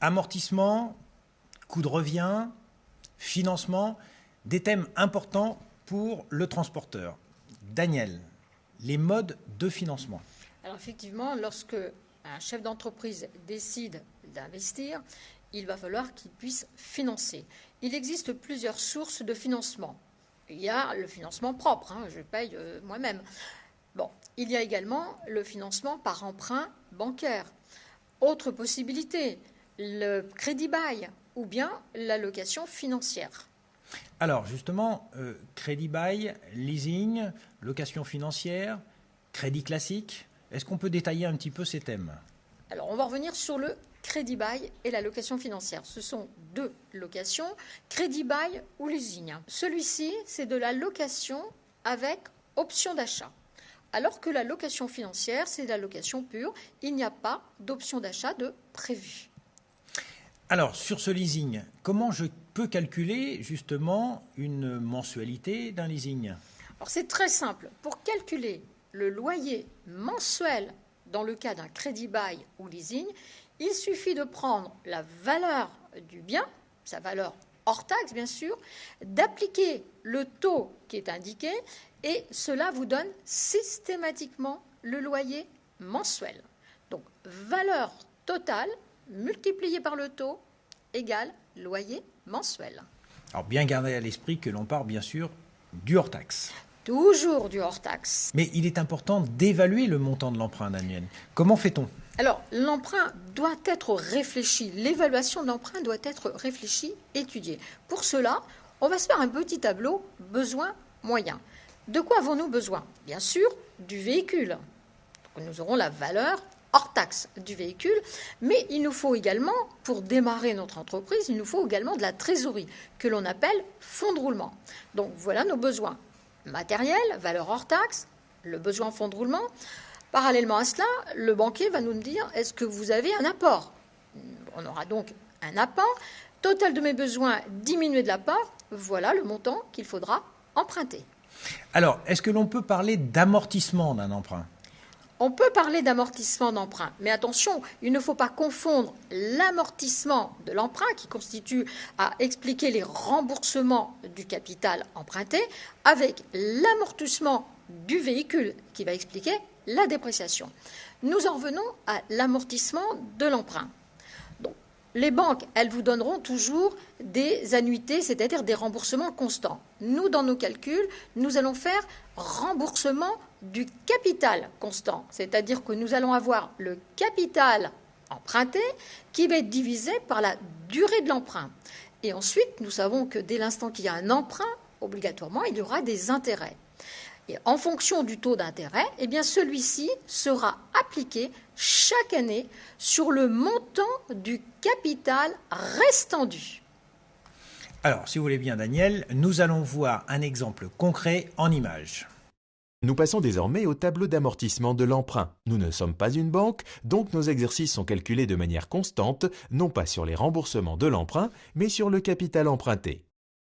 Amortissement, coût de revient, financement, des thèmes importants pour le transporteur. Daniel, les modes de financement. Alors effectivement, lorsque un chef d'entreprise décide d'investir, il va falloir qu'il puisse financer. Il existe plusieurs sources de financement. Il y a le financement propre, je paye moi-même. Bon, il y a également le financement par emprunt bancaire. Autre possibilité, le crédit bail ou bien la location financière. Alors justement, crédit bail, leasing, location financière, crédit classique, est-ce qu'on peut détailler un petit peu ces thèmes? Alors on va revenir sur le crédit bail et la location financière. Ce sont deux locations, crédit bail ou leasing. Celui-ci, c'est de la location avec option d'achat. Alors que la location financière, c'est de la location pure. Il n'y a pas d'option d'achat de prévu. Alors, sur ce leasing, comment je peux calculer justement une mensualité d'un leasing? Alors, c'est très simple. Pour calculer le loyer mensuel dans le cas d'un crédit bail ou leasing, il suffit de prendre la valeur du bien, sa valeur hors taxe bien sûr, d'appliquer le taux qui est indiqué et cela vous donne systématiquement le loyer mensuel. Donc, valeur totale multiplié par le taux égale loyer mensuel. Alors bien garder à l'esprit que l'on part bien sûr du hors-taxe. Toujours du hors-taxe. Mais il est important d'évaluer le montant de l'emprunt, Daniel. Comment fait-on? Alors, l'emprunt doit être réfléchi. L'évaluation de l'emprunt doit être réfléchie, étudiée. Pour cela, on va se faire un petit tableau besoin-moyen. De quoi avons-nous besoin? Bien sûr, du véhicule. Donc, nous aurons la valeur hors taxe du véhicule, mais il nous faut également, pour démarrer notre entreprise, il nous faut également de la trésorerie, que l'on appelle fonds de roulement. Donc voilà nos besoins matériels, valeur hors taxe, le besoin en fonds de roulement. Parallèlement à cela, le banquier va nous dire, est-ce que vous avez un apport? On aura donc un apport. Total de mes besoins diminué de l'apport, voilà le montant qu'il faudra emprunter. Alors, est-ce que l'on peut parler d'amortissement d'un emprunt? On peut parler d'amortissement d'emprunt, mais attention, il ne faut pas confondre l'amortissement de l'emprunt, qui constitue à expliquer les remboursements du capital emprunté, avec l'amortissement du véhicule, qui va expliquer la dépréciation. Nous en revenons à l'amortissement de l'emprunt. Donc, les banques, elles vous donneront toujours des annuités, c'est-à-dire des remboursements constants. Nous, dans nos calculs, nous allons faire remboursement du capital constant, c'est-à-dire que nous allons avoir le capital emprunté qui va être divisé par la durée de l'emprunt. Et ensuite, nous savons que dès l'instant qu'il y a un emprunt, obligatoirement, il y aura des intérêts. Et en fonction du taux d'intérêt, eh bien celui-ci sera appliqué chaque année sur le montant du capital restant dû. Alors, si vous voulez bien, Daniel, nous allons voir un exemple concret en images. Nous passons désormais au tableau d'amortissement de l'emprunt. Nous ne sommes pas une banque, donc nos exercices sont calculés de manière constante, non pas sur les remboursements de l'emprunt, mais sur le capital emprunté.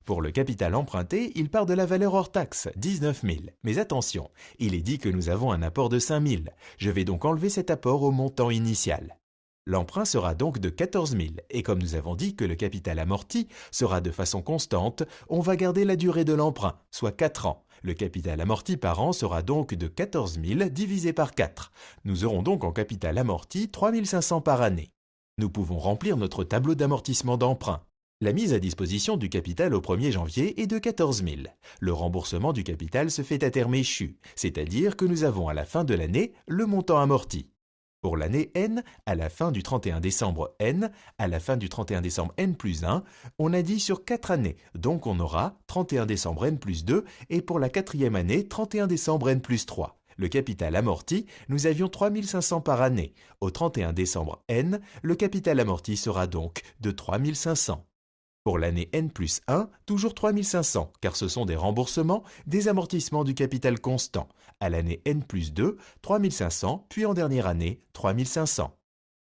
Pour le capital emprunté, il part de la valeur hors taxe, 19 000. Mais attention, il est dit que nous avons un apport de 5 000. Je vais donc enlever cet apport au montant initial. L'emprunt sera donc de 14 000, et comme nous avons dit que le capital amorti sera de façon constante, on va garder la durée de l'emprunt, soit 4 ans. Le capital amorti par an sera donc de 14 000 divisé par 4. Nous aurons donc en capital amorti 3 500 par année. Nous pouvons remplir notre tableau d'amortissement d'emprunt. La mise à disposition du capital au 1er janvier est de 14 000. Le remboursement du capital se fait à terme échu, c'est-à-dire que nous avons à la fin de l'année le montant amorti. Pour l'année N, à la fin du 31 décembre N, à la fin du 31 décembre N plus 1, on a dit sur 4 années, donc on aura 31 décembre N plus 2 et pour la 4e année, 31 décembre N plus 3. Le capital amorti, nous avions 3 500 par année. Au 31 décembre N, le capital amorti sera donc de 3 500. Pour l'année N plus 1, toujours 3 500, car ce sont des remboursements, des amortissements du capital constant. À l'année N plus 2, 3 500, puis en dernière année, 3 500.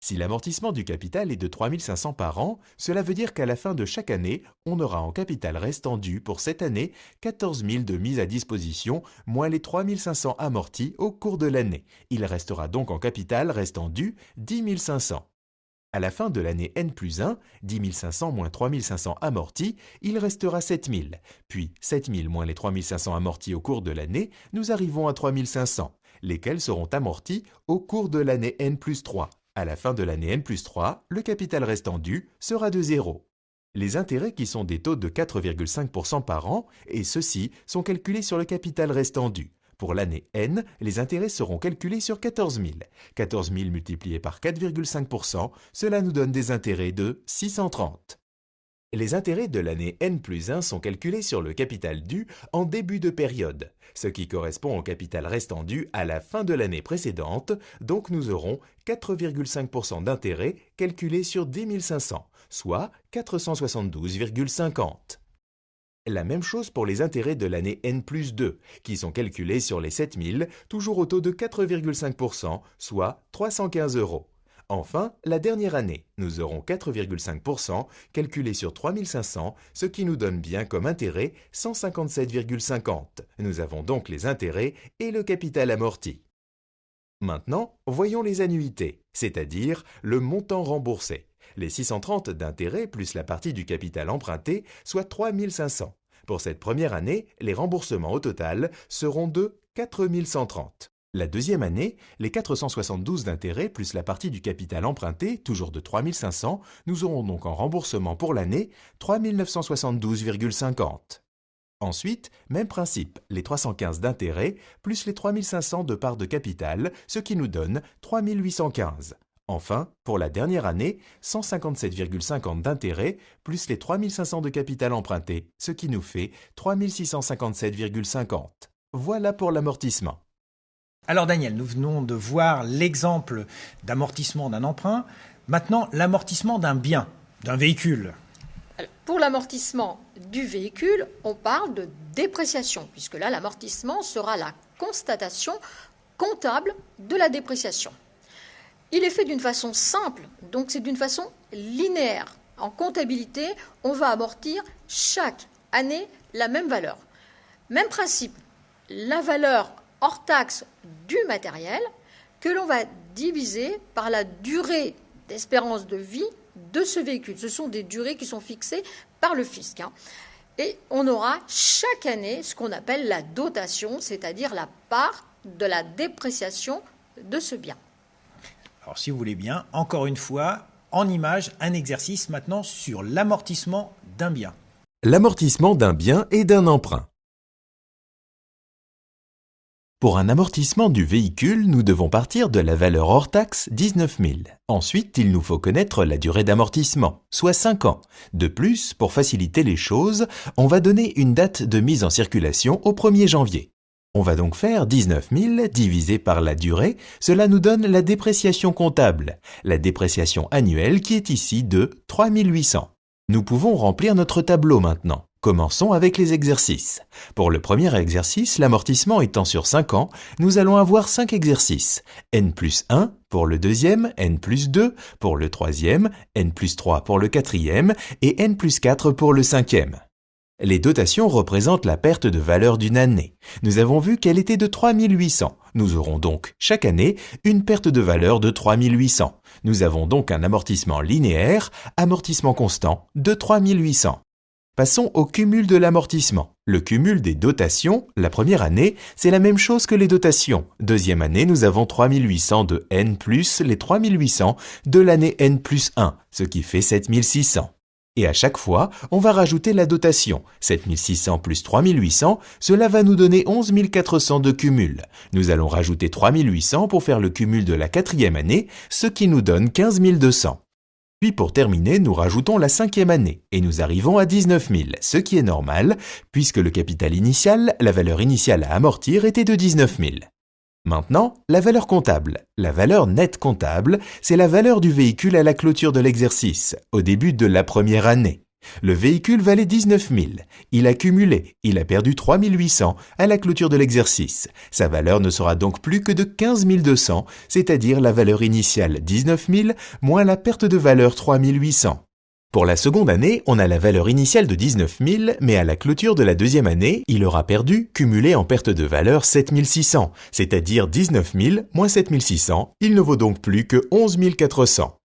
Si l'amortissement du capital est de 3 500 par an, cela veut dire qu'à la fin de chaque année, on aura en capital restant dû pour cette année 14 000 de mise à disposition, moins les 3 500 amortis au cours de l'année. Il restera donc en capital restant dû 10 500. À la fin de l'année N+1, 10 500 moins 3 500 amortis, il restera 7 000. Puis 7 000 moins les 3 500 amortis au cours de l'année, nous arrivons à 3 500, lesquels seront amortis au cours de l'année N+3. À la fin de l'année N+3, le capital restant dû sera de 0. Les intérêts qui sont des taux de 4,5% par an, et ceux-ci sont calculés sur le capital restant dû. Pour l'année N, les intérêts seront calculés sur 14 000. 14 000 multiplié par 4,5%, cela nous donne des intérêts de 630. Les intérêts de l'année N+1 sont calculés sur le capital dû en début de période, ce qui correspond au capital restant dû à la fin de l'année précédente, donc nous aurons 4,5% d'intérêts calculés sur 10 500, soit 472,50. La même chose pour les intérêts de l'année N+2, qui sont calculés sur les 7 000, toujours au taux de 4,5%, soit 315 €. Enfin, la dernière année, nous aurons 4,5% calculés sur 3 500, ce qui nous donne bien comme intérêt 157,50. Nous avons donc les intérêts et le capital amorti. Maintenant, voyons les annuités, c'est-à-dire le montant remboursé. Les 630 d'intérêts plus la partie du capital emprunté, soit 3 500. Pour cette première année, les remboursements au total seront de 4 130. La deuxième année, les 472 d'intérêts plus la partie du capital emprunté, toujours de 3 500, nous aurons donc en remboursement pour l'année 3 972,50. Ensuite, même principe, les 315 d'intérêts plus les 3 500 de part de capital, ce qui nous donne 3 815. Enfin, pour la dernière année, 157,50 d'intérêts plus les 3 500 de capital emprunté, ce qui nous fait 3 657,50. Voilà pour l'amortissement. Alors Daniel, nous venons de voir l'exemple d'amortissement d'un emprunt. Maintenant, l'amortissement d'un bien, d'un véhicule. Alors, pour l'amortissement du véhicule, on parle de dépréciation, puisque là, l'amortissement sera la constatation comptable de la dépréciation. Il est fait d'une façon simple, donc c'est d'une façon linéaire. En comptabilité, on va amortir chaque année la même valeur. Même principe, la valeur hors taxe du matériel que l'on va diviser par la durée d'espérance de vie de ce véhicule. Ce sont des durées qui sont fixées par le fisc. Et on aura chaque année ce qu'on appelle la dotation, c'est-à-dire la part de la dépréciation de ce bien. Alors si vous voulez bien, encore une fois, en image, un exercice maintenant sur l'amortissement d'un bien. L'amortissement d'un bien et d'un emprunt. Pour un amortissement du véhicule, nous devons partir de la valeur hors taxe 19 000. Ensuite, il nous faut connaître la durée d'amortissement, soit 5 ans. De plus, pour faciliter les choses, on va donner une date de mise en circulation au 1er janvier. On va donc faire 19 000 divisé par la durée, cela nous donne la dépréciation comptable, la dépréciation annuelle qui est ici de 3 800. Nous pouvons remplir notre tableau maintenant. Commençons avec les exercices. Pour le premier exercice, l'amortissement étant sur 5 ans, nous allons avoir 5 exercices. N+1 pour le deuxième, N+2 pour le troisième, N+3 pour le quatrième et N+4 pour le cinquième. Les dotations représentent la perte de valeur d'une année. Nous avons vu qu'elle était de 3 800. Nous aurons donc, chaque année, une perte de valeur de 3 800. Nous avons donc un amortissement linéaire, amortissement constant, de 3 800. Passons au cumul de l'amortissement. Le cumul des dotations, la première année, c'est la même chose que les dotations. Deuxième année, nous avons 3 800 de N plus les 3 800 de l'année N+1, ce qui fait 7 600. Et à chaque fois, on va rajouter la dotation. 7 600 plus 3 800, cela va nous donner 11 400 de cumul. Nous allons rajouter 3 800 pour faire le cumul de la quatrième année, ce qui nous donne 15 200. Puis pour terminer, nous rajoutons la cinquième année et nous arrivons à 19 000, ce qui est normal puisque le capital initial, la valeur initiale à amortir était de 19 000. Maintenant, la valeur comptable. La valeur nette comptable, c'est la valeur du véhicule à la clôture de l'exercice, au début de la première année. Le véhicule valait 19 000. Il a cumulé, il a perdu 3 800 à la clôture de l'exercice. Sa valeur ne sera donc plus que de 15 200, c'est-à-dire la valeur initiale 19 000 moins la perte de valeur 3 800. Pour la seconde année, on a la valeur initiale de 19 000, mais à la clôture de la deuxième année, il aura perdu, cumulé en perte de valeur 7 600, c'est-à-dire 19 000 moins 7 600, il ne vaut donc plus que 11 400.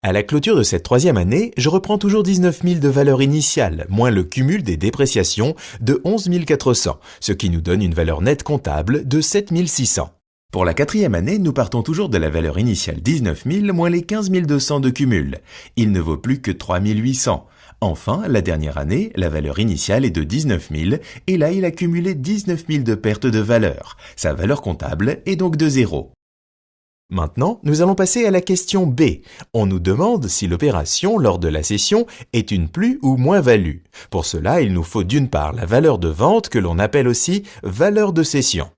À la clôture de cette troisième année, je reprends toujours 19 000 de valeur initiale, moins le cumul des dépréciations de 11 400, ce qui nous donne une valeur nette comptable de 7 600. Pour la quatrième année, nous partons toujours de la valeur initiale 19 000 moins les 15 200 de cumul. Il ne vaut plus que 3 800. Enfin, la dernière année, la valeur initiale est de 19 000 et là, il a cumulé 19 000 de perte de valeur. Sa valeur comptable est donc de 0. Maintenant, nous allons passer à la question B. On nous demande si l'opération lors de la cession est une plus ou moins-value. Pour cela, il nous faut d'une part la valeur de vente que l'on appelle aussi valeur de cession.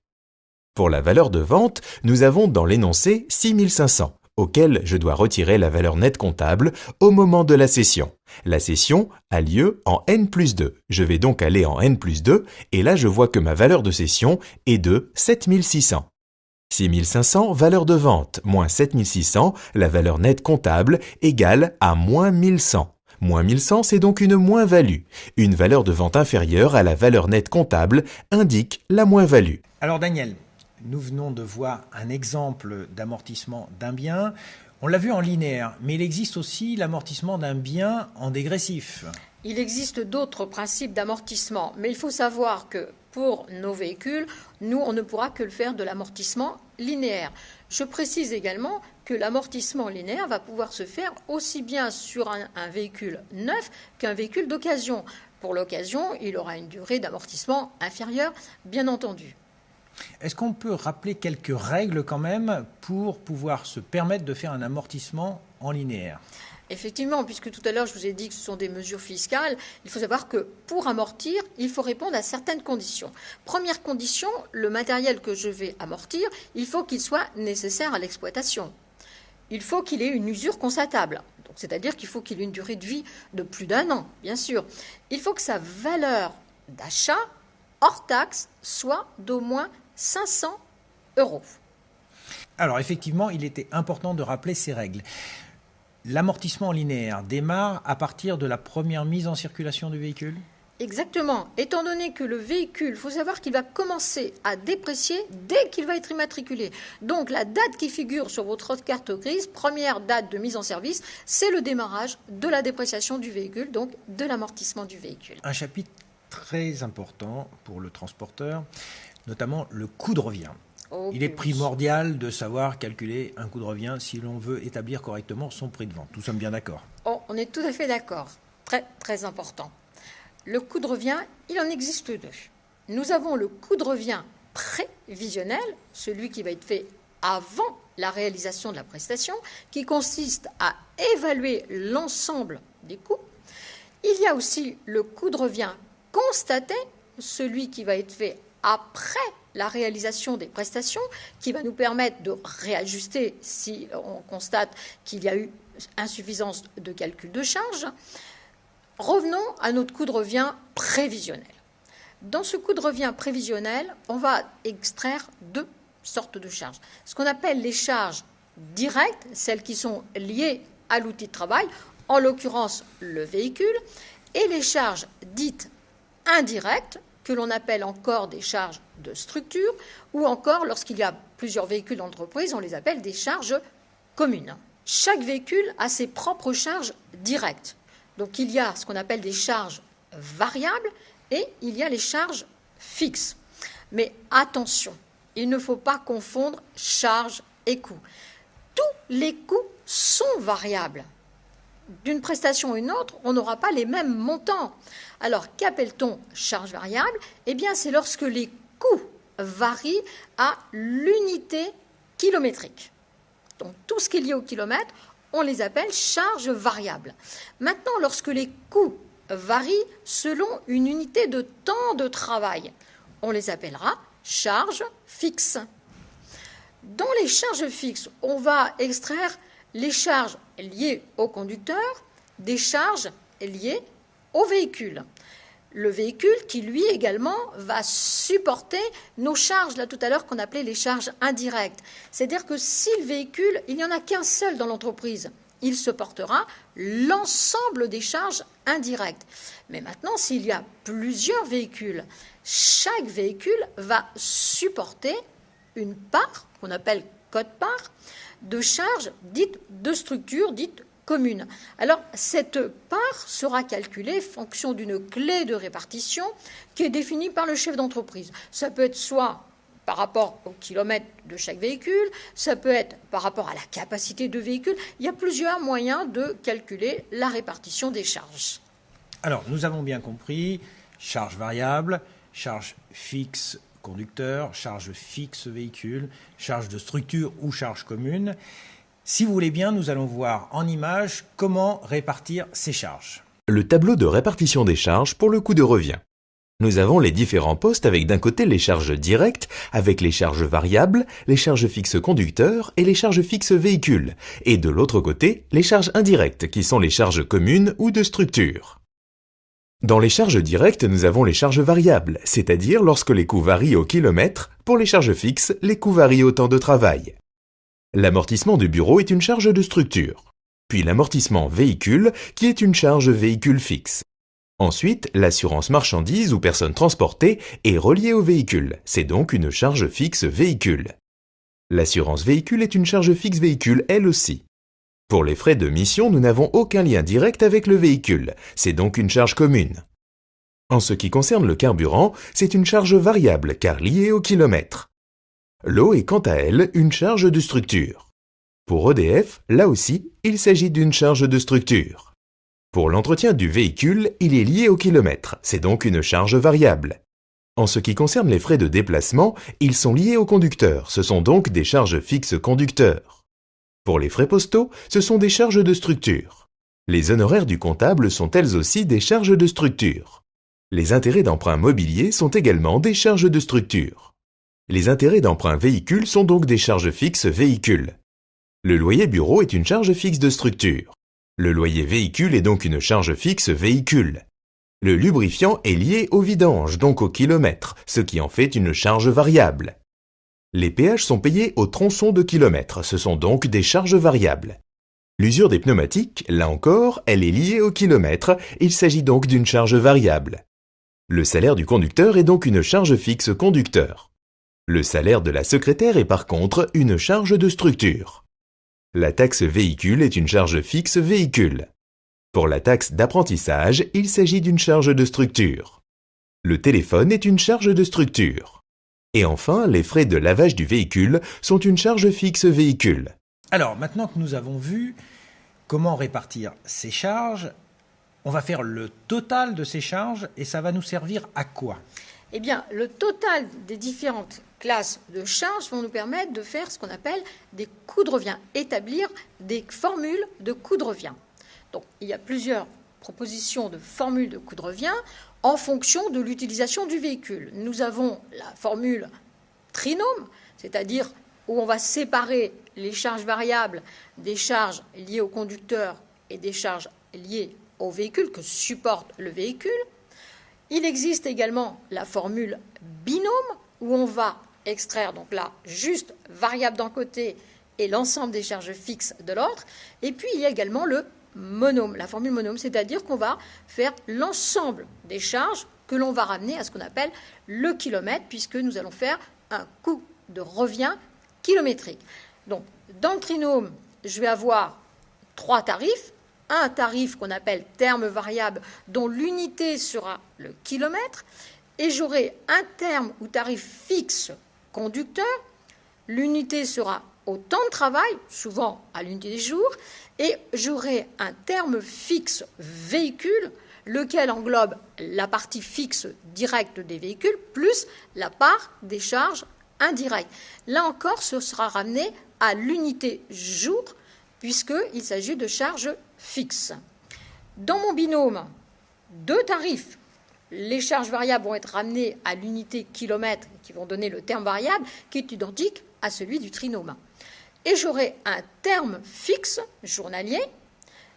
Pour la valeur de vente, nous avons dans l'énoncé 6 500, auquel je dois retirer la valeur nette comptable au moment de la cession. La cession a lieu en N+2. Je vais donc aller en N+2 et là je vois que ma valeur de cession est de 7 600. 6 500, valeur de vente, moins 7 600, la valeur nette comptable, égale à moins 1100. Moins 1100, c'est donc une moins-value. Une valeur de vente inférieure à la valeur nette comptable indique la moins-value. Alors Daniel, nous venons de voir un exemple d'amortissement d'un bien. On l'a vu en linéaire, mais il existe aussi l'amortissement d'un bien en dégressif. Il existe d'autres principes d'amortissement, mais il faut savoir que pour nos véhicules, nous, on ne pourra que le faire de l'amortissement linéaire. Je précise également que l'amortissement linéaire va pouvoir se faire aussi bien sur un véhicule neuf qu'un véhicule d'occasion. Pour l'occasion, il aura une durée d'amortissement inférieure, bien entendu. Est-ce qu'on peut rappeler quelques règles quand même pour pouvoir se permettre de faire un amortissement en linéaire ? Effectivement, puisque tout à l'heure je vous ai dit que ce sont des mesures fiscales, il faut savoir que pour amortir, il faut répondre à certaines conditions. Première condition, le matériel que je vais amortir, il faut qu'il soit nécessaire à l'exploitation. Il faut qu'il ait une usure constatable, c'est-à-dire qu'il faut qu'il ait une durée de vie de plus d'1 an, bien sûr. Il faut que sa valeur d'achat, hors taxe, soit d'au moins 500 €. Alors effectivement, il était important de rappeler ces règles. L'amortissement linéaire démarre à partir de la première mise en circulation du véhicule ? Exactement. Étant donné que le véhicule, il faut savoir qu'il va commencer à déprécier dès qu'il va être immatriculé. Donc la date qui figure sur votre carte grise, première date de mise en service, c'est le démarrage de la dépréciation du véhicule, donc de l'amortissement du véhicule. Un chapitre très important pour le transporteur, notamment le coût de revient. Il est primordial de savoir calculer un coût de revient si l'on veut établir correctement son prix de vente. Nous sommes bien d'accord. On est tout à fait d'accord. Très, très important. Le coût de revient, il en existe deux. Nous avons le coût de revient prévisionnel, celui qui va être fait avant la réalisation de la prestation, qui consiste à évaluer l'ensemble des coûts. Il y a aussi le coût de revient constaté, celui qui va être fait après la réalisation des prestations, qui va nous permettre de réajuster si on constate qu'il y a eu insuffisance de calcul de charge. Revenons à notre coût de revient prévisionnel. Dans ce coût de revient prévisionnel, on va extraire deux sortes de charges. Ce qu'on appelle les charges directes, celles qui sont liées à l'outil de travail, en l'occurrence le véhicule, et les charges dites indirectes, que l'on appelle encore des charges de structure, ou encore, lorsqu'il y a plusieurs véhicules d'entreprise, on les appelle des charges communes. Chaque véhicule a ses propres charges directes. Donc il y a ce qu'on appelle des charges variables et il y a les charges fixes. Mais attention, il ne faut pas confondre charges et coûts. Tous les coûts sont variables. D'une prestation à une autre, on n'aura pas les mêmes montants. Alors, qu'appelle-t-on charge variable ? Eh bien, c'est lorsque les coûts varient à l'unité kilométrique. Donc, tout ce qui est lié au kilomètre, on les appelle charges variables. Maintenant, lorsque les coûts varient selon une unité de temps de travail, on les appellera charges fixes. Dans les charges fixes, on va extraire les charges liées au conducteur, des charges liées au véhicule. Le véhicule qui, lui, également, va supporter nos charges, là, tout à l'heure, qu'on appelait les charges indirectes. C'est-à-dire que si le véhicule, il n'y en a qu'un seul dans l'entreprise, il supportera l'ensemble des charges indirectes. Mais maintenant, s'il y a plusieurs véhicules, chaque véhicule va supporter une part, qu'on appelle quote-part, de charges dites de structure, dites commune. Alors, cette part sera calculée en fonction d'une clé de répartition qui est définie par le chef d'entreprise. Ça peut être soit par rapport au kilomètre de chaque véhicule, ça peut être par rapport à la capacité de véhicule. Il y a plusieurs moyens de calculer la répartition des charges. Alors, nous avons bien compris, charge variable, charge fixe conducteur, charge fixe véhicule, charge de structure ou charge commune. Si vous voulez bien, nous allons voir en image comment répartir ces charges. Le tableau de répartition des charges pour le coût de revient. Nous avons les différents postes avec d'un côté les charges directes, avec les charges variables, les charges fixes conducteurs et les charges fixes véhicules, et de l'autre côté, les charges indirectes qui sont les charges communes ou de structure. Dans les charges directes, nous avons les charges variables, c'est-à-dire lorsque les coûts varient au kilomètre, pour les charges fixes, les coûts varient au temps de travail. L'amortissement du bureau est une charge de structure, puis l'amortissement véhicule qui est une charge véhicule fixe. Ensuite, l'assurance marchandises ou personnes transportées est reliée au véhicule, c'est donc une charge fixe véhicule. L'assurance véhicule est une charge fixe véhicule elle aussi. Pour les frais de mission, nous n'avons aucun lien direct avec le véhicule, c'est donc une charge commune. En ce qui concerne le carburant, c'est une charge variable car liée au kilomètre. L'eau est quant à elle une charge de structure. Pour EDF, là aussi, il s'agit d'une charge de structure. Pour l'entretien du véhicule, il est lié au kilomètre, c'est donc une charge variable. En ce qui concerne les frais de déplacement, ils sont liés au conducteur, ce sont donc des charges fixes conducteurs. Pour les frais postaux, ce sont des charges de structure. Les honoraires du comptable sont elles aussi des charges de structure. Les intérêts d'emprunt mobilier sont également des charges de structure. Les intérêts d'emprunt véhicule sont donc des charges fixes véhicules. Le loyer bureau est une charge fixe de structure. Le loyer véhicule est donc une charge fixe véhicule. Le lubrifiant est lié au vidange, donc au kilomètre, ce qui en fait une charge variable. Les péages sont payés au tronçon de kilomètre, ce sont donc des charges variables. L'usure des pneumatiques, là encore, elle est liée au kilomètre, il s'agit donc d'une charge variable. Le salaire du conducteur est donc une charge fixe conducteur. Le salaire de la secrétaire est par contre une charge de structure. La taxe véhicule est une charge fixe véhicule. Pour la taxe d'apprentissage, il s'agit d'une charge de structure. Le téléphone est une charge de structure. Et enfin, les frais de lavage du véhicule sont une charge fixe véhicule. Alors, maintenant que nous avons vu comment répartir ces charges, on va faire le total de ces charges et ça va nous servir à quoi ? Eh bien, le total des différentes classes de charges vont nous permettre de faire ce qu'on appelle des coûts de revient, établir des formules de coûts de revient. Donc, il y a plusieurs propositions de formules de coûts de revient en fonction de l'utilisation du véhicule. Nous avons la formule trinôme, c'est-à-dire où on va séparer les charges variables des charges liées au conducteur et des charges liées au véhicule que supporte le véhicule. Il existe également la formule binôme où on va extraire donc là juste variable d'un côté et l'ensemble des charges fixes de l'autre. Et puis il y a également le monôme, la formule monôme, c'est-à-dire qu'on va faire l'ensemble des charges que l'on va ramener à ce qu'on appelle le kilomètre puisque nous allons faire un coût de revient kilométrique. Donc dans le trinôme, je vais avoir 3 tarifs. Un tarif qu'on appelle terme variable dont l'unité sera le kilomètre et j'aurai un terme ou tarif fixe conducteur, l'unité sera au temps de travail, souvent à l'unité des jours, et j'aurai un terme fixe véhicule, lequel englobe la partie fixe directe des véhicules plus la part des charges indirectes. Là encore, ce sera ramené à l'unité jour, puisqu'il s'agit de charges fixes. Dans mon binôme, 2 tarifs, les charges variables vont être ramenées à l'unité kilomètre, qui vont donner le terme variable, qui est identique à celui du trinôme. Et j'aurai un terme fixe journalier,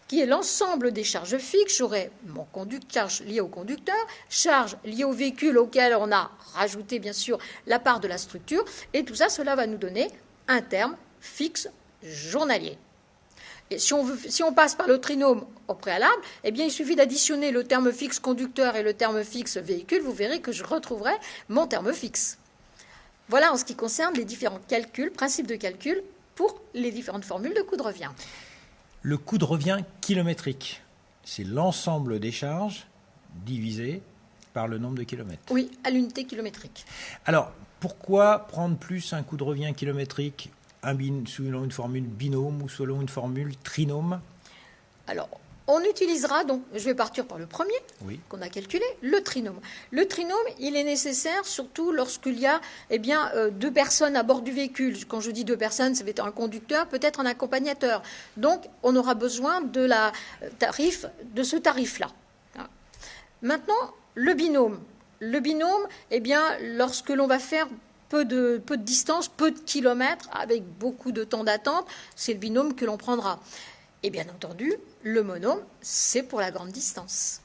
qui est l'ensemble des charges fixes. J'aurai mon charge liée au conducteur, charge liée au véhicule auquel on a rajouté bien sûr la part de la structure, et tout ça, cela va nous donner un terme fixe journalier. Et si on passe par le trinôme au préalable, eh bien, il suffit d'additionner le terme fixe conducteur et le terme fixe véhicule. Vous verrez que je retrouverai mon terme fixe. Voilà en ce qui concerne les différents calculs, principes de calcul pour les différentes formules de coût de revient. Le coût de revient kilométrique, c'est l'ensemble des charges divisé par le nombre de kilomètres. Oui, à l'unité kilométrique. Alors, pourquoi prendre plus un coût de revient kilométrique selon une formule binôme ou selon une formule trinôme? Alors, on utilisera donc, je vais partir par le premier qu'on a calculé, le trinôme. Le trinôme, il est nécessaire surtout lorsqu'il y a deux personnes à bord du véhicule. Quand je dis deux personnes, ça va être un conducteur, peut-être un accompagnateur. Donc, on aura besoin de ce tarif-là. Maintenant, le binôme. Le binôme, lorsque l'on va faire peu de distance, peu de kilomètres, avec beaucoup de temps d'attente, c'est le binôme que l'on prendra. Et bien entendu, le monôme, c'est pour la grande distance.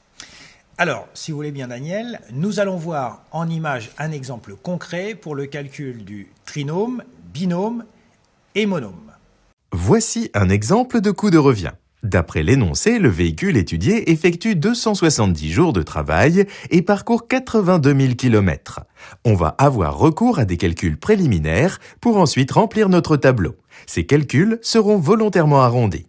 Alors, si vous voulez bien, Daniel, nous allons voir en image un exemple concret pour le calcul du trinôme, binôme et monôme. Voici un exemple de coût de revient. D'après l'énoncé, le véhicule étudié effectue 270 jours de travail et parcourt 82 000 km. On va avoir recours à des calculs préliminaires pour ensuite remplir notre tableau. Ces calculs seront volontairement arrondis.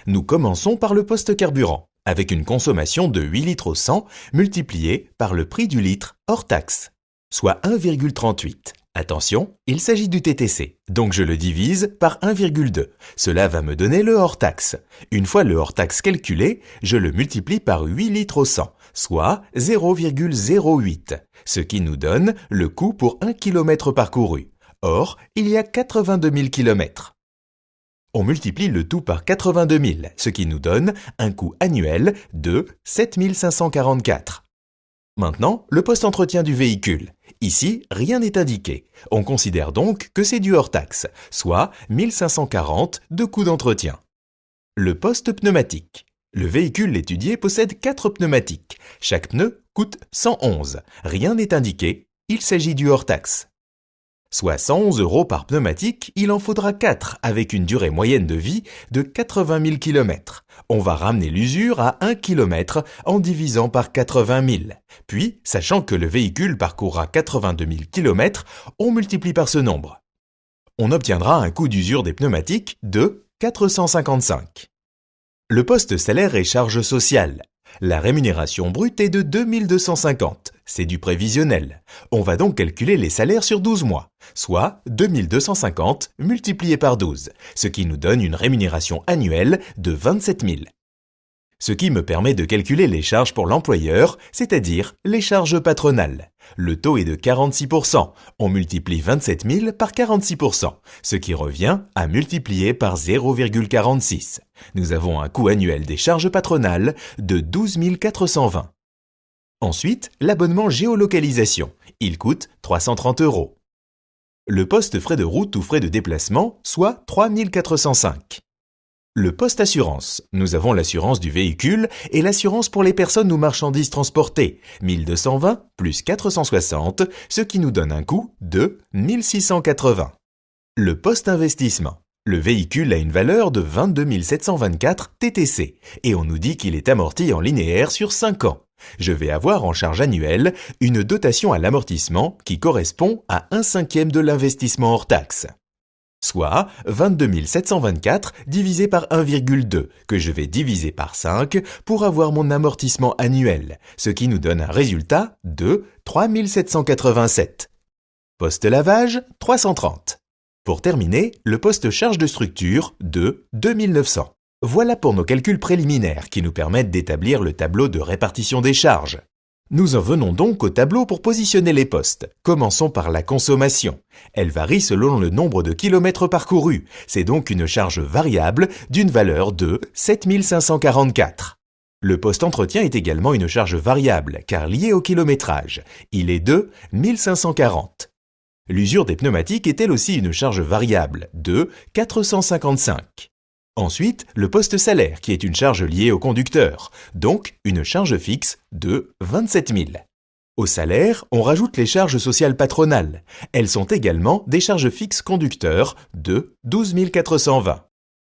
Nous commençons par le poste carburant, avec une consommation de 8 litres au 100 multipliée par le prix du litre hors taxe, soit 1,38. Attention, il s'agit du TTC, donc je le divise par 1,2. Cela va me donner le hors taxe. Une fois le hors taxe calculé, je le multiplie par 8 litres au 100, soit 0,08, ce qui nous donne le coût pour 1 km parcouru. Or, il y a 82 000 km. On multiplie le tout par 82 000, ce qui nous donne un coût annuel de 7 544. Maintenant, le post-entretien du véhicule. Ici, rien n'est indiqué. On considère donc que c'est du hors-taxe, soit 1 540 de coût d'entretien. Le poste pneumatique. Le véhicule étudié possède 4 pneumatiques. Chaque pneu coûte 111. Rien n'est indiqué. Il s'agit du hors-taxe. Soit 111 € par pneumatique, il en faudra 4 avec une durée moyenne de vie de 80 000 km. On va ramener l'usure à 1 km en divisant par 80 000. Puis, sachant que le véhicule parcourra 82 000 km, on multiplie par ce nombre. On obtiendra un coût d'usure des pneumatiques de 455. Le poste salaire et charges sociales. La rémunération brute est de 2 250. C'est du prévisionnel. On va donc calculer les salaires sur 12 mois, soit 2 250 multiplié par 12, ce qui nous donne une rémunération annuelle de 27 000. Ce qui me permet de calculer les charges pour l'employeur, c'est-à-dire les charges patronales. Le taux est de 46%. On multiplie 27 000 par 46%, ce qui revient à multiplier par 0,46. Nous avons un coût annuel des charges patronales de 12 420. Ensuite, l'abonnement géolocalisation. Il coûte 330 €. Le poste frais de route ou frais de déplacement, soit 3 405. Le poste assurance. Nous avons l'assurance du véhicule et l'assurance pour les personnes ou marchandises transportées, 1220 plus 460, ce qui nous donne un coût de 1680. Le poste investissement. Le véhicule a une valeur de 22 724 TTC et on nous dit qu'il est amorti en linéaire sur 5 ans. Je vais avoir en charge annuelle une dotation à l'amortissement qui correspond à 1/5 de l'investissement hors taxe. Soit 22 724 divisé par 1,2 que je vais diviser par 5 pour avoir mon amortissement annuel, ce qui nous donne un résultat de 3 787. Poste lavage, 330. Pour terminer, le poste charge de structure de 2900. Voilà pour nos calculs préliminaires qui nous permettent d'établir le tableau de répartition des charges. Nous en venons donc au tableau pour positionner les postes. Commençons par la consommation. Elle varie selon le nombre de kilomètres parcourus. C'est donc une charge variable d'une valeur de 7 544. Le poste entretien est également une charge variable car liée au kilométrage. Il est de 1540. L'usure des pneumatiques est elle aussi une charge variable de 455. Ensuite, le poste salaire qui est une charge liée au conducteur, donc une charge fixe de 27 000. Au salaire, on rajoute les charges sociales patronales. Elles sont également des charges fixes conducteurs de 12 420.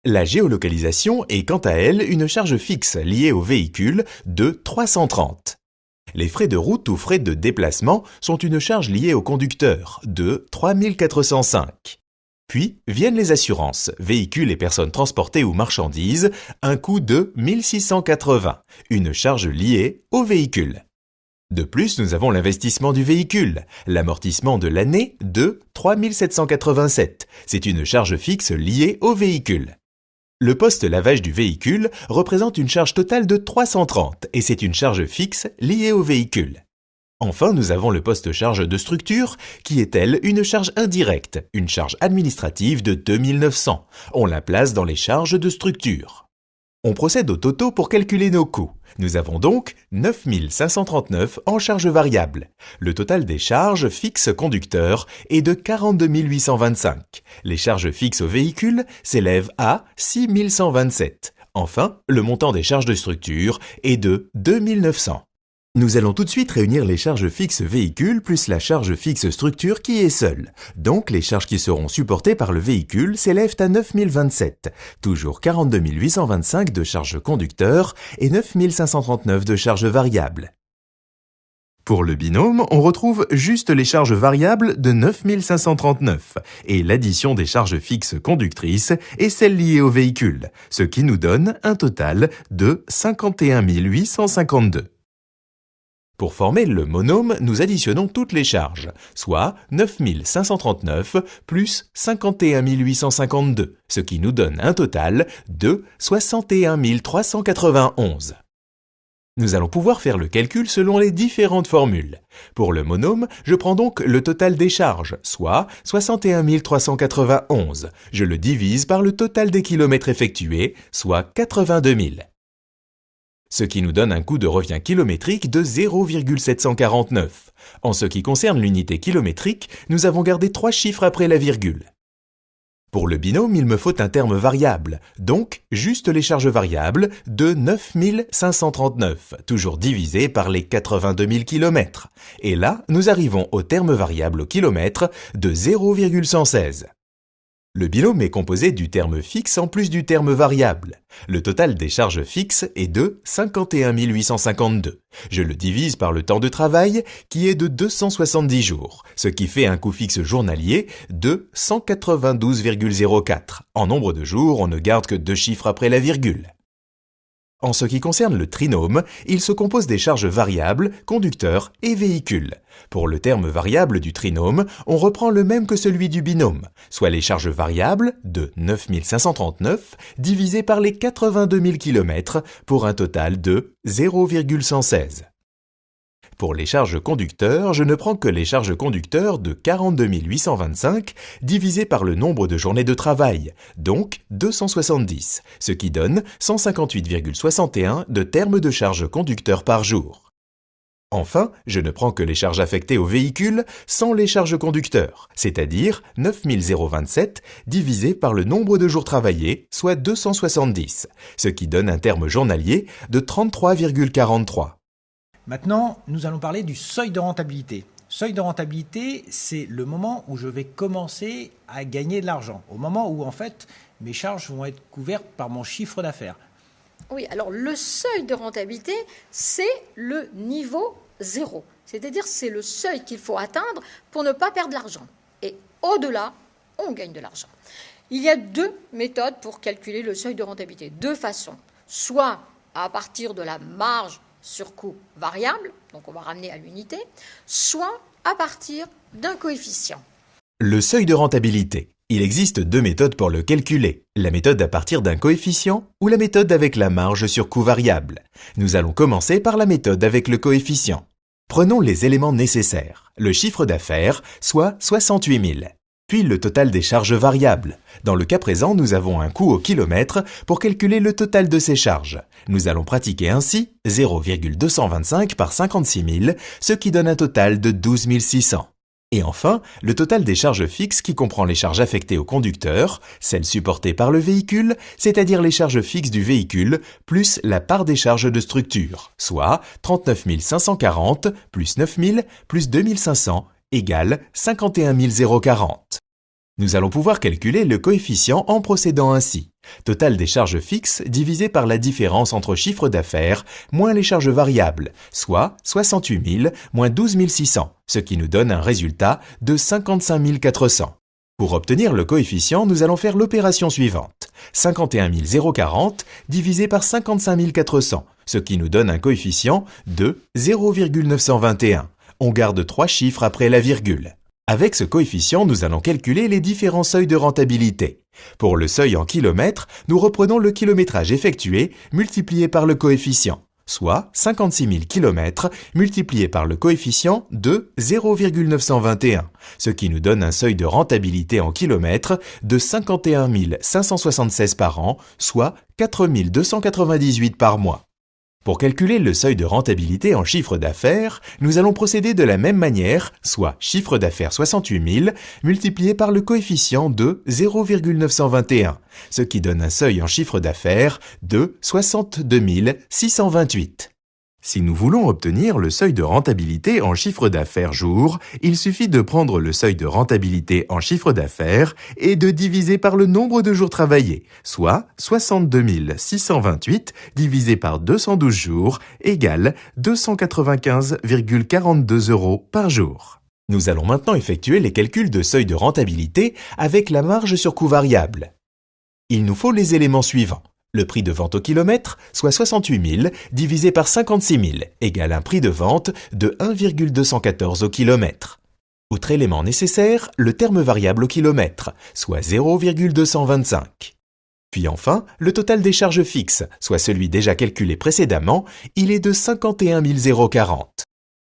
La géolocalisation est quant à elle une charge fixe liée au véhicule de 330. Les frais de route ou frais de déplacement sont une charge liée au conducteur de 3 405. Puis viennent les assurances, véhicules et personnes transportées ou marchandises, un coût de 1680, une charge liée au véhicule. De plus, nous avons l'investissement du véhicule, l'amortissement de l'année de 3787. C'est une charge fixe liée au véhicule. Le poste lavage du véhicule représente une charge totale de 330 et c'est une charge fixe liée au véhicule. Enfin, nous avons le poste charge de structure qui est, elle, une charge indirecte, une charge administrative de 2900. On la place dans les charges de structure. On procède au toto pour calculer nos coûts. Nous avons donc 9539 en charge variable. Le total des charges fixes conducteurs est de 42 825. Les charges fixes au véhicule s'élèvent à 6127. Enfin, le montant des charges de structure est de 2900. Nous allons tout de suite réunir les charges fixes véhicule plus la charge fixe structure qui est seule. Donc les charges qui seront supportées par le véhicule s'élèvent à 9027, toujours 42 825 de charges conducteurs et 9539 de charges variables. Pour le binôme, on retrouve juste les charges variables de 9539 et l'addition des charges fixes conductrices et celles liées au véhicule, ce qui nous donne un total de 51 852. Pour former le monôme, nous additionnons toutes les charges, soit 9539 plus 51 852, ce qui nous donne un total de 61 391. Nous allons pouvoir faire le calcul selon les différentes formules. Pour le monôme, je prends donc le total des charges, soit 61 391. Je le divise par le total des kilomètres effectués, soit 82 000. Ce qui nous donne un coût de revient kilométrique de 0,749. En ce qui concerne l'unité kilométrique, nous avons gardé 3 chiffres après la virgule. Pour le binôme, il me faut un terme variable, donc juste les charges variables de 9539, toujours divisé par les 82 000 km. Et là, nous arrivons au terme variable au kilomètre de 0,116. Le binôme est composé du terme fixe en plus du terme variable. Le total des charges fixes est de 51 852. Je le divise par le temps de travail qui est de 270 jours, ce qui fait un coût fixe journalier de 192,04. En nombre de jours, on ne garde que 2 chiffres après la virgule. En ce qui concerne le trinôme, il se compose des charges variables, conducteurs et véhicules. Pour le terme variable du trinôme, on reprend le même que celui du binôme, soit les charges variables de 9539 divisé par les 82 000 km pour un total de 0,116. Pour les charges conducteurs, je ne prends que les charges conducteurs de 42 825 divisé par le nombre de journées de travail, donc 270, ce qui donne 158,61 de termes de charges conducteurs par jour. Enfin, je ne prends que les charges affectées au véhicule sans les charges conducteurs, c'est-à-dire 9027 divisé par le nombre de jours travaillés, soit 270, ce qui donne un terme journalier de 33,43. Maintenant, nous allons parler du seuil de rentabilité. Seuil de rentabilité, c'est le moment où je vais commencer à gagner de l'argent, au moment où en fait mes charges vont être couvertes par mon chiffre d'affaires. Oui, alors le seuil de rentabilité, c'est le niveau 0. C'est-à-dire c'est le seuil qu'il faut atteindre pour ne pas perdre de l'argent. Et au-delà, on gagne de l'argent. Il y a 2 méthodes pour calculer le seuil de rentabilité. 2 façons. Soit à partir de la marge sur coût variable, donc on va ramener à l'unité, soit à partir d'un coefficient. Le seuil de rentabilité. Il existe 2 méthodes pour le calculer, la méthode à partir d'un coefficient ou la méthode avec la marge sur coût variable. Nous allons commencer par la méthode avec le coefficient. Prenons les éléments nécessaires, le chiffre d'affaires, soit 68 000, puis le total des charges variables. Dans le cas présent, nous avons un coût au kilomètre pour calculer le total de ces charges. Nous allons pratiquer ainsi 0,225 par 56 000, ce qui donne un total de 12 600. Et enfin, le total des charges fixes qui comprend les charges affectées au conducteur, celles supportées par le véhicule, c'est-à-dire les charges fixes du véhicule, plus la part des charges de structure, soit 39 540 plus 9 000 plus 2 500 égale 51 040. Nous allons pouvoir calculer le coefficient en procédant ainsi. Total des charges fixes divisé par la différence entre chiffre d'affaires moins les charges variables, soit 68 000 moins 12 600, ce qui nous donne un résultat de 55 400. Pour obtenir le coefficient, nous allons faire l'opération suivante. 51 040 divisé par 55 400, ce qui nous donne un coefficient de 0,921. On garde 3 chiffres après la virgule. Avec ce coefficient, nous allons calculer les différents seuils de rentabilité. Pour le seuil en kilomètres, nous reprenons le kilométrage effectué multiplié par le coefficient, soit 56 000 km multiplié par le coefficient de 0,921, ce qui nous donne un seuil de rentabilité en kilomètres de 51 576 par an, soit 4 298 par mois. Pour calculer le seuil de rentabilité en chiffre d'affaires, nous allons procéder de la même manière, soit chiffre d'affaires 68 000 multiplié par le coefficient de 0,921, ce qui donne un seuil en chiffre d'affaires de 62 628. Si nous voulons obtenir le seuil de rentabilité en chiffre d'affaires jour, il suffit de prendre le seuil de rentabilité en chiffre d'affaires et de diviser par le nombre de jours travaillés, soit 62 628 divisé par 212 jours égale 295,42 € par jour. Nous allons maintenant effectuer les calculs de seuil de rentabilité avec la marge sur coût variable. Il nous faut les éléments suivants. Le prix de vente au kilomètre, soit 68 000, divisé par 56 000, égale un prix de vente de 1,214 au kilomètre. Outre élément nécessaire, le terme variable au kilomètre, soit 0,225. Puis enfin, le total des charges fixes, soit celui déjà calculé précédemment, il est de 51 040.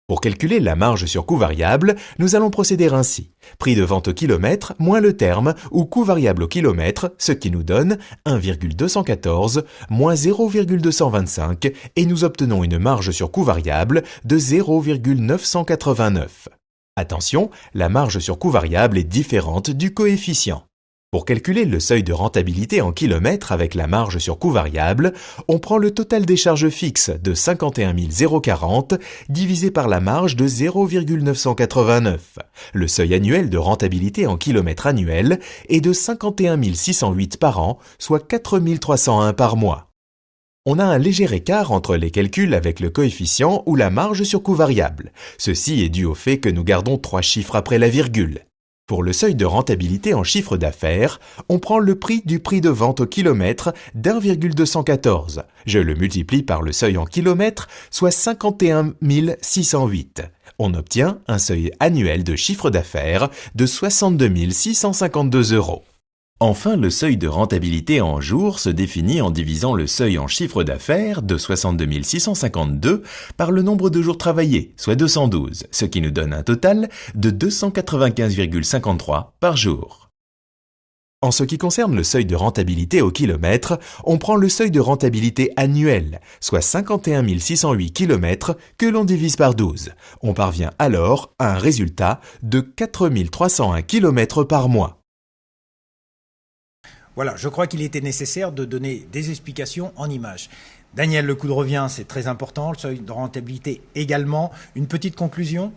Pour calculer la marge sur coût variable, nous allons procéder ainsi. Prix de vente au kilomètre moins le terme ou coût variable au kilomètre, ce qui nous donne 1,214 moins 0,225 et nous obtenons une marge sur coût variable de 0,989. Attention, la marge sur coût variable est différente du coefficient. Pour calculer le seuil de rentabilité en kilomètres avec la marge sur coût variable, on prend le total des charges fixes de 51 040 divisé par la marge de 0,989. Le seuil annuel de rentabilité en kilomètres annuels est de 51 608 par an, soit 4 301 par mois. On a un léger écart entre les calculs avec le coefficient ou la marge sur coût variable. Ceci est dû au fait que nous gardons 3 chiffres après la virgule. Pour le seuil de rentabilité en chiffre d'affaires, on prend le prix du prix de vente au kilomètre d'1,214. Je le multiplie par le seuil en kilomètres, soit 51 608. On obtient un seuil annuel de chiffre d'affaires de 62 652 €. Enfin, le seuil de rentabilité en jours se définit en divisant le seuil en chiffre d'affaires de 62 652 par le nombre de jours travaillés, soit 212, ce qui nous donne un total de 295,53 par jour. En ce qui concerne le seuil de rentabilité au kilomètre, on prend le seuil de rentabilité annuel, soit 51 608 km que l'on divise par 12. On parvient alors à un résultat de 4 301 km par mois. Voilà, je crois qu'il était nécessaire de donner des explications en images. Daniel, le coût de revient, c'est très important, le seuil de rentabilité également. Une petite conclusion ?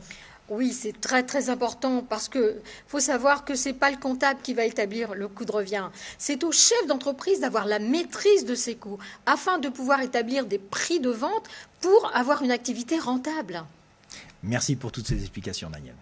Oui, c'est très très important parce que faut savoir que c'est pas le comptable qui va établir le coût de revient. C'est au chef d'entreprise d'avoir la maîtrise de ses coûts afin de pouvoir établir des prix de vente pour avoir une activité rentable. Merci pour toutes ces explications, Daniel.